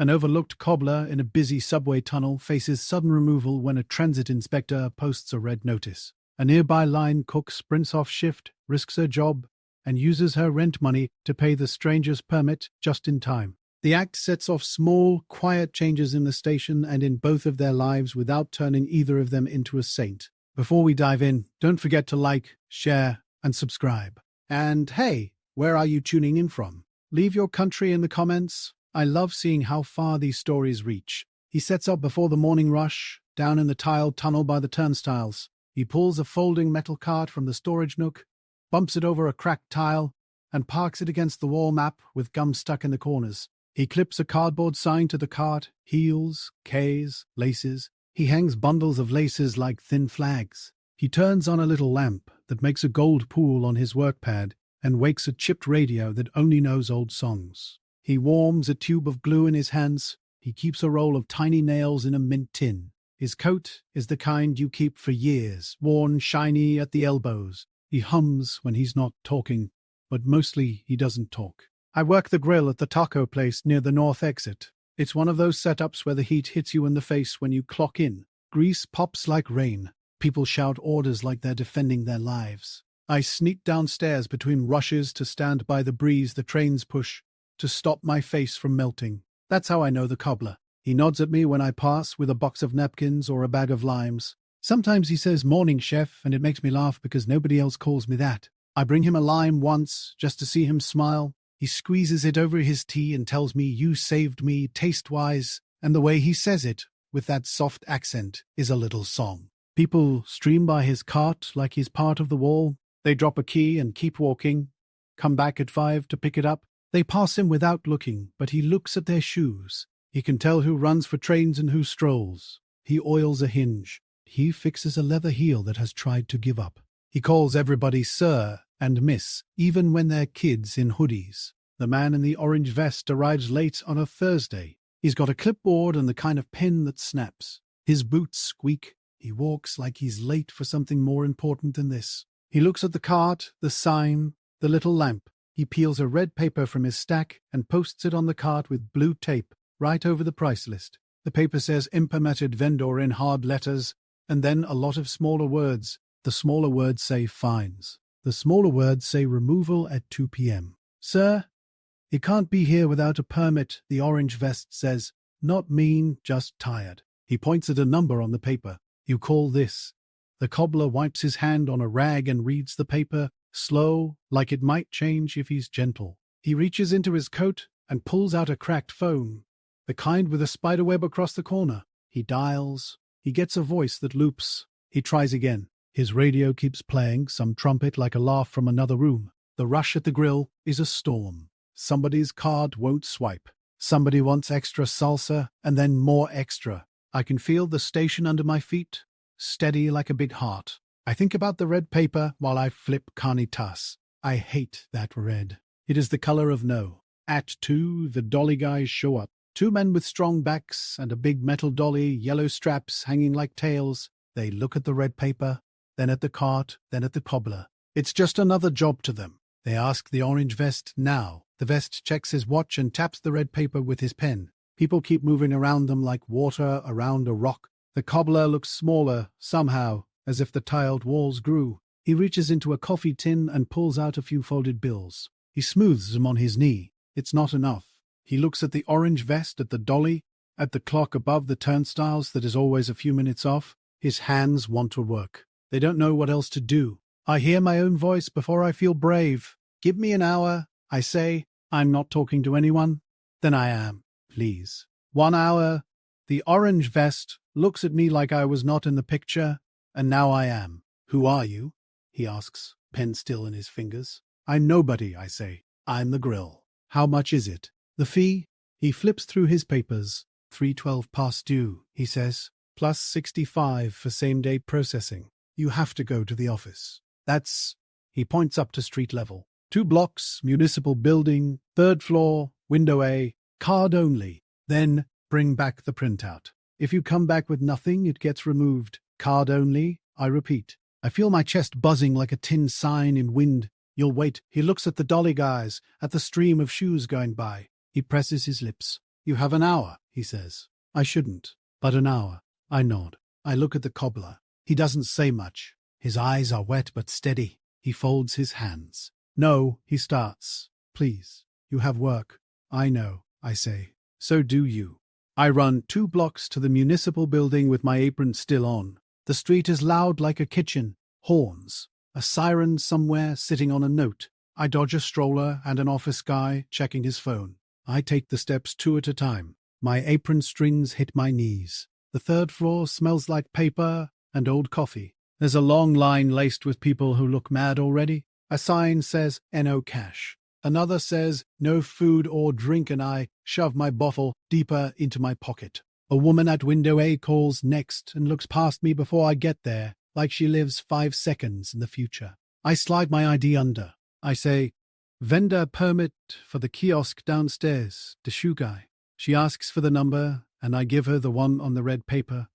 An overlooked cobbler in a busy subway tunnel faces sudden removal when a transit inspector posts a red notice. A nearby line cook sprints off shift, risks her job, and uses her rent money to pay the stranger's permit just in time. The act sets off small, quiet changes in the station and in both of their lives without turning either of them into a saint. Before we dive in, don't forget to like, share, and subscribe. And hey, where are you tuning in from? Leave your country in the comments. I love seeing how far these stories reach. He sets up before the morning rush, down in the tiled tunnel by the turnstiles. He pulls a folding metal cart from the storage nook, bumps it over a cracked tile, and parks it against the wall map with gum stuck in the corners. He clips a cardboard sign to the cart, heels, Ks, laces. He hangs bundles of laces like thin flags. He turns on a little lamp that makes a gold pool on his work pad and wakes a chipped radio that only knows old songs. He warms a tube of glue in his hands. He keeps a roll of tiny nails in a mint tin. His coat is the kind you keep for years, worn shiny at the elbows. He hums when he's not talking, but mostly he doesn't talk. I work the grill at the taco place near the north exit. It's one of those setups where the heat hits you in the face when you clock in. Grease pops like rain. People shout orders like they're defending their lives. I sneak downstairs between rushes to stand by the breeze the trains push, to stop my face from melting. That's how I know the cobbler. He nods at me when I pass with a box of napkins or a bag of limes. Sometimes he says, "Morning, chef," and it makes me laugh because nobody else calls me that. I bring him a lime once, just to see him smile. He squeezes it over his tea and tells me, "You saved me, taste-wise," and the way he says it, with that soft accent, is a little song. People stream by his cart like he's part of the wall. They drop a key and keep walking, come back at 5 to pick it up. They pass him without looking, but he looks at their shoes. He can tell who runs for trains and who strolls. He oils a hinge. He fixes a leather heel that has tried to give up. He calls everybody sir and miss, even when they're kids in hoodies. The man in the orange vest arrives late on a Thursday. He's got a clipboard and the kind of pen that snaps. His boots squeak. He walks like he's late for something more important than this. He looks at the cart, the sign, the little lamp. He peels a red paper from his stack and posts it on the cart with blue tape, right over the price list. The paper says "Impermitted Vendor" in hard letters, and then a lot of smaller words. The smaller words say fines. The smaller words say removal at 2 p.m. "Sir, he can't be here without a permit," the orange vest says. "Not mean, just tired." He points at a number on the paper. "You call this." The cobbler wipes his hand on a rag and reads the paper, slow, like it might change if he's gentle. He reaches into his coat and pulls out a cracked phone, the kind with a spiderweb across the corner. He dials. He gets a voice that loops. He tries again. His radio keeps playing, some trumpet like a laugh from another room. The rush at the grill is a storm. Somebody's card won't swipe. Somebody wants extra salsa, and then more extra. I can feel the station under my feet, steady like a big heart. I think about the red paper while I flip carnitas. I hate that red. It is the color of no. At 2, the dolly guys show up. 2 men with strong backs and a big metal dolly, yellow straps hanging like tails. They look at the red paper, then at the cart, then at the cobbler. It's just another job to them. They ask the orange vest now. The vest checks his watch and taps the red paper with his pen. People keep moving around them like water around a rock. The cobbler looks smaller, somehow, as if the tiled walls grew. He reaches into a coffee tin and pulls out a few folded bills. He smooths them on his knee. It's not enough. He looks at the orange vest, at the dolly, at the clock above the turnstiles that is always a few minutes off. His hands want to work. They don't know what else to do. I hear my own voice before I feel brave. "Give me an hour," I say. I'm not talking to anyone. Then I am. Please. 1 hour. The orange vest looks at me like I was not in the picture, and now I am. "Who are you?" he asks, pen still in his fingers. "I'm nobody," I say. "I'm the grill." "How much is it?" "The fee?" He flips through his papers. "3.12 past due," he says, "plus 65 for same-day processing. You have to go to the office. That's..." He points up to street level. 2 blocks, municipal building, 3rd floor, window A, card only. Then bring back the printout. If you come back with nothing, it gets removed. Card only, I repeat. I feel my chest buzzing like a tin sign in wind. "You'll wait." He looks at the dolly guys, at the stream of shoes going by. He presses his lips. You have an hour, he says. I shouldn't, but an hour. I nod. I look at the cobbler. He doesn't say much. His eyes are wet but steady. He folds his hands. No, he starts. Please, you have work. I know, I say. So do you. I run 2 blocks to the municipal building with my apron still on. The street is loud like a kitchen. Horns. A siren somewhere sitting on a note. I dodge a stroller and an office guy checking his phone. I take the steps 2 at a time. My apron strings hit my knees. The 3rd floor smells like paper and old coffee. There's a long line laced with people who look mad already. A sign says "No cash." Another says "No food or drink," and I shove my bottle deeper into my pocket. A woman at window A calls next and looks past me before I get there, like she lives 5 seconds in the future. I slide my ID under. I say, "Vendor permit for the kiosk downstairs, the shoe guy." She asks for the number, and I give her the one on the red paper,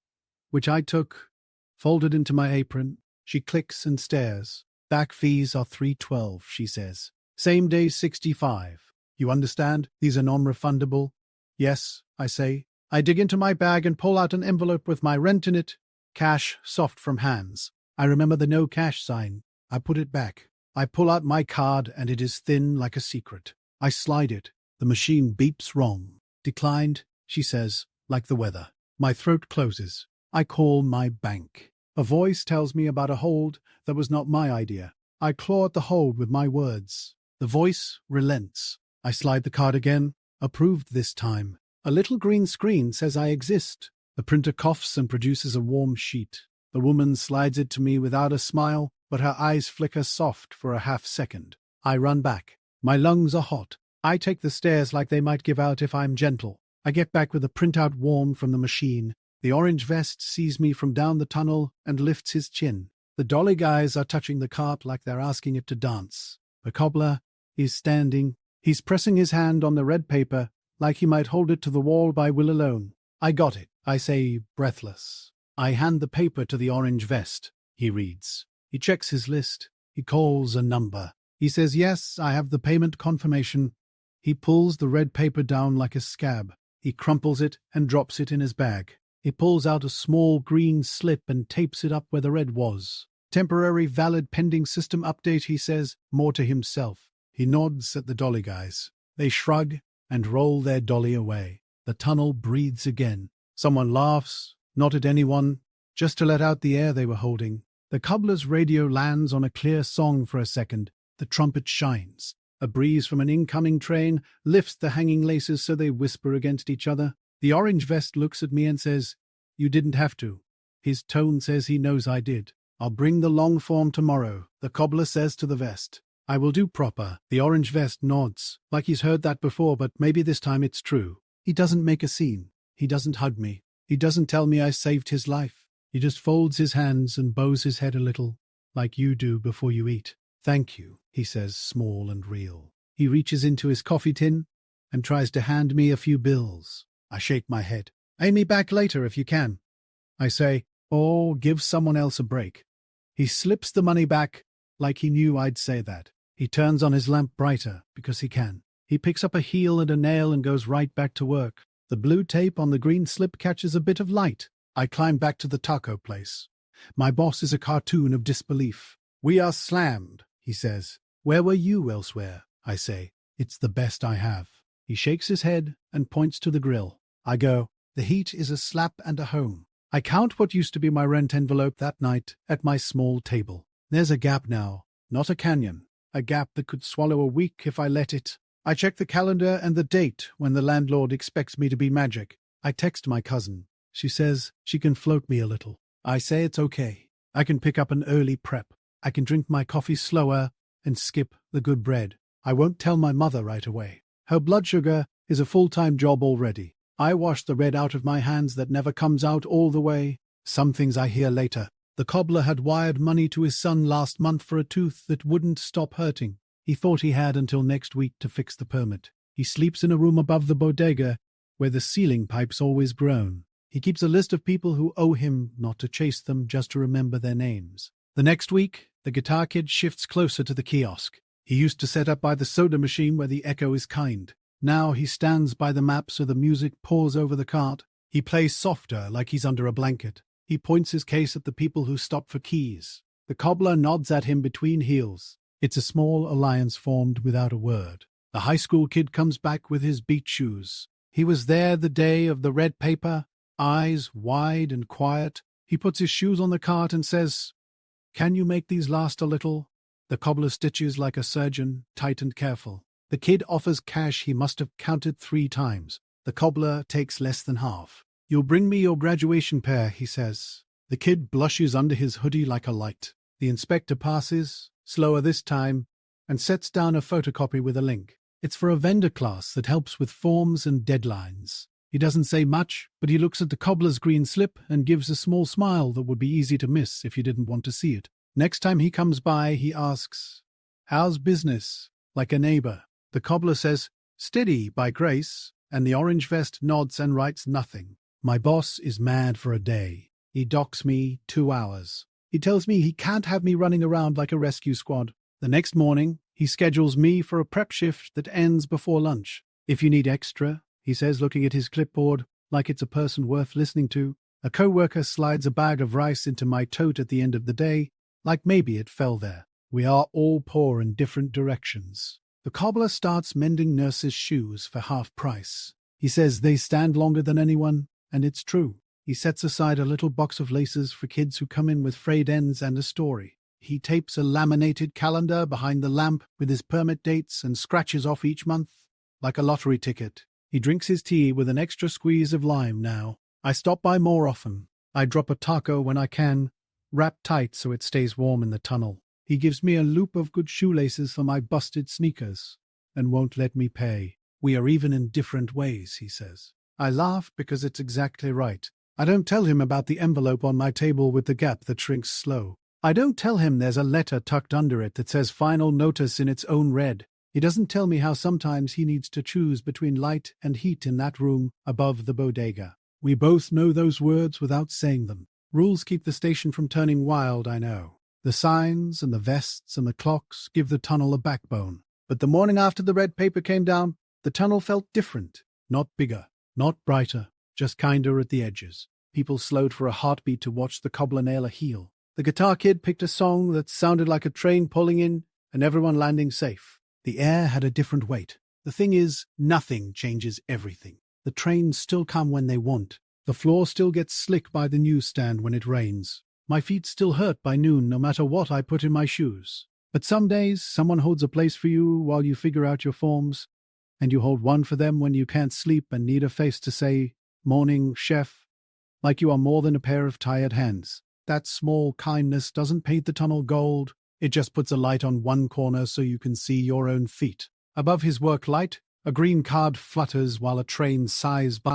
which I took, folded into my apron. She clicks and stares. "Back fees are $3.12, she says. Same day 65. You understand? These are non-refundable." "Yes," I say. I dig into my bag and pull out an envelope with my rent in it. Cash soft from hands. I remember the no cash sign. I put it back. I pull out my card and it is thin like a secret. I slide it. The machine beeps wrong. "Declined," she says, like the weather. My throat closes. I call my bank. A voice tells me about a hold that was not my idea. I claw at the hold with my words. The voice relents. I slide the card again. Approved this time. A little green screen says I exist. The printer coughs and produces a warm sheet. The woman slides it to me without a smile, but her eyes flicker soft for a half second. I run back. My lungs are hot. I take the stairs like they might give out if I'm gentle. I get back with the printout warm from the machine. The orange vest sees me from down the tunnel and lifts his chin. The dolly guys are touching the cart like they're asking it to dance. The cobbler is standing. He's pressing his hand on the red paper like he might hold it to the wall by will alone. "I got it," I say, breathless. I hand the paper to the orange vest. He reads. He checks his list. He calls a number. He says, "Yes, I have the payment confirmation." He pulls the red paper down like a scab. He crumples it and drops it in his bag. He pulls out a small green slip and tapes it up where the red was. "Temporary valid pending system update," he says, more to himself. He nods at the dolly guys. They shrug and roll their dolly away. The tunnel breathes again. Someone laughs, not at anyone, just to let out the air they were holding. The cobbler's radio lands on a clear song for a second. The trumpet shines. A breeze from an incoming train lifts the hanging laces so they whisper against each other. The orange vest looks at me and says, "You didn't have to." His tone says he knows I did. "I'll bring the long form tomorrow," the cobbler says to the vest. "I will do proper." The orange vest nods, like he's heard that before, but maybe this time it's true. He doesn't make a scene. He doesn't hug me. He doesn't tell me I saved his life. He just folds his hands and bows his head a little, like you do before you eat. "Thank you," he says, small and real. He reaches into his coffee tin and tries to hand me a few bills. I shake my head. "Pay me back later if you can." I say, "Oh, give someone else a break." He slips the money back like he knew I'd say that. He turns on his lamp brighter because he can. He picks up a heel and a nail and goes right back to work. The blue tape on the green slip catches a bit of light. I climb back to the taco place. My boss is a cartoon of disbelief. "We are slammed," he says. "Where were you elsewhere?" I say. "It's the best I have." He shakes his head and points to the grill. I go, "The heat is a slap and a home." I count what used to be my rent envelope that night at my small table. There's a gap now, not a canyon. A gap that could swallow a week if I let it. I check the calendar and the date when the landlord expects me to be magic. I text my cousin. She says she can float me a little. I say it's okay. I can pick up an early prep. I can drink my coffee slower and skip the good bread. I won't tell my mother right away. Her blood sugar is a full-time job already. I wash the red out of my hands that never comes out all the way. Some things I hear later. The cobbler had wired money to his son last month for a tooth that wouldn't stop hurting. He thought he had until next week to fix the permit. He sleeps in a room above the bodega where the ceiling pipes always groan. He keeps a list of people who owe him, not to chase them, just to remember their names. The next week, the guitar kid shifts closer to the kiosk. He used to set up by the soda machine where the echo is kind. Now he stands by the map so the music pours over the cart. He plays softer, like he's under a blanket. He points his case at the people who stop for keys. The cobbler nods at him between heels. It's a small alliance formed without a word. The high school kid comes back with his beat shoes. He was there the day of the red paper, eyes wide and quiet. He puts his shoes on the cart and says, "Can you make these last a little?" The cobbler stitches like a surgeon, tight and careful. The kid offers cash he must have counted 3 times. The cobbler takes less than half. "You'll bring me your graduation pair," he says. The kid blushes under his hoodie like a light. The inspector passes, slower this time, and sets down a photocopy with a link. It's for a vendor class that helps with forms and deadlines. He doesn't say much, but he looks at the cobbler's green slip and gives a small smile that would be easy to miss if you didn't want to see it. Next time he comes by, he asks, "How's business?" like a neighbor. The cobbler says, "Steady, by grace," and the orange vest nods and writes nothing. My boss is mad for a day. He docks me 2 hours. He tells me he can't have me running around like a rescue squad. The next morning, he schedules me for a prep shift that ends before lunch. "If you need extra," he says, looking at his clipboard like it's a person worth listening to. A coworker slides a bag of rice into my tote at the end of the day, like maybe it fell there. We are all poor in different directions. The cobbler starts mending nurses' shoes for half price. He says they stand longer than anyone, and it's true. He sets aside a little box of laces for kids who come in with frayed ends and a story. He tapes a laminated calendar behind the lamp with his permit dates and scratches off each month, like a lottery ticket. He drinks his tea with an extra squeeze of lime now. I stop by more often. I drop a taco when I can, wrapped tight so it stays warm in the tunnel. He gives me a loop of good shoelaces for my busted sneakers, and won't let me pay. "We are even in different ways," he says. I laugh because it's exactly right. I don't tell him about the envelope on my table with the gap that shrinks slow. I don't tell him there's a letter tucked under it that says final notice in its own red. He doesn't tell me how sometimes he needs to choose between light and heat in that room above the bodega. We both know those words without saying them. Rules keep the station from turning wild, I know. The signs and the vests and the clocks give the tunnel a backbone. But the morning after the red paper came down, the tunnel felt different. Not bigger, not brighter, just kinder at the edges. People slowed for a heartbeat to watch the cobbler nail a heel. The guitar kid picked a song that sounded like a train pulling in and everyone landing safe. The air had a different weight. The thing is, nothing changes everything. The trains still come when they want. The floor still gets slick by the newsstand when it rains. My feet still hurt by noon no matter what I put in my shoes. But some days, someone holds a place for you while you figure out your forms, and you hold one for them when you can't sleep and need a face to say, "Morning, chef," like you are more than a pair of tired hands. That small kindness doesn't paint the tunnel gold. It just puts a light on one corner so you can see your own feet. Above his work light, a green card flutters while a train sighs by.